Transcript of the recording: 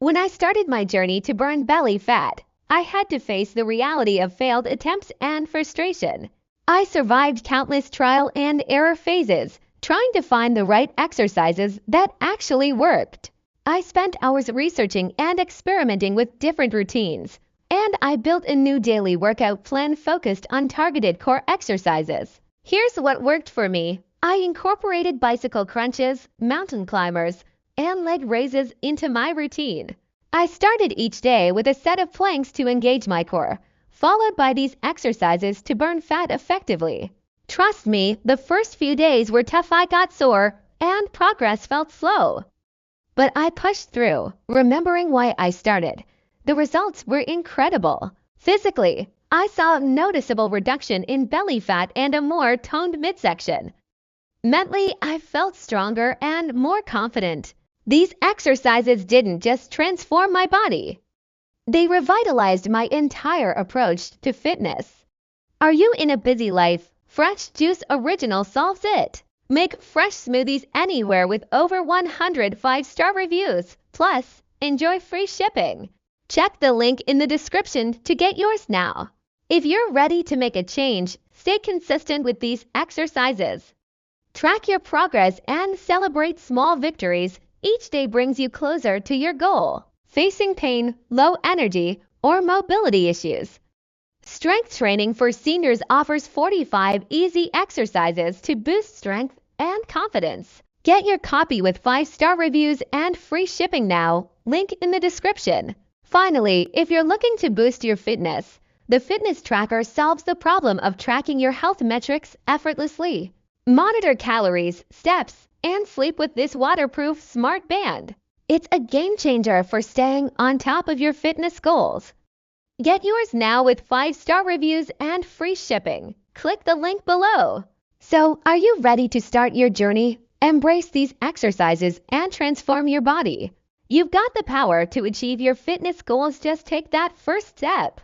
When I started my journey to burn belly fat, I had to face the reality of failed attempts and frustration. I survived countless trial and error phases, trying to find the right exercises that actually worked. I spent hours researching and experimenting with different routines, and I built a new daily workout plan focused on targeted core exercises. Here's what worked for me. I incorporated bicycle crunches, mountain climbers, and leg raises into my routine. I started each day with a set of planks to engage my core, followed by these exercises to burn fat effectively. Trust me, the first few days were tough. I got sore, and progress felt slow. But I pushed through, remembering why I started. The results were incredible. Physically, I saw a noticeable reduction in belly fat and a more toned midsection. Mentally, I felt stronger and more confident. These exercises didn't just transform my body. They revitalized my entire approach to fitness. Are you in a busy life? Fresh Juice Original solves it. Make fresh smoothies anywhere with over 100 5-star reviews. Plus, enjoy free shipping. Check the link in the description to get yours now. If you're ready to make a change, stay consistent with these exercises. Track your progress and celebrate small victories. Each day brings you closer to your goal. Facing pain, low energy, or mobility issues. Strength Training for Seniors offers 45 easy exercises to boost strength and confidence. Get your copy with 5-star reviews and free shipping now. Link in the description. Finally, if you're looking to boost your fitness, the Fitness Tracker solves the problem of tracking your health metrics effortlessly. Monitor calories, steps, and sleep with this waterproof smart band. It's a game changer for staying on top of your fitness goals. Get yours now with 5-star reviews and free shipping. Click the link below. So, are you ready to start your journey? Embrace these exercises and transform your body. You've got the power to achieve your fitness goals. Just take that first step.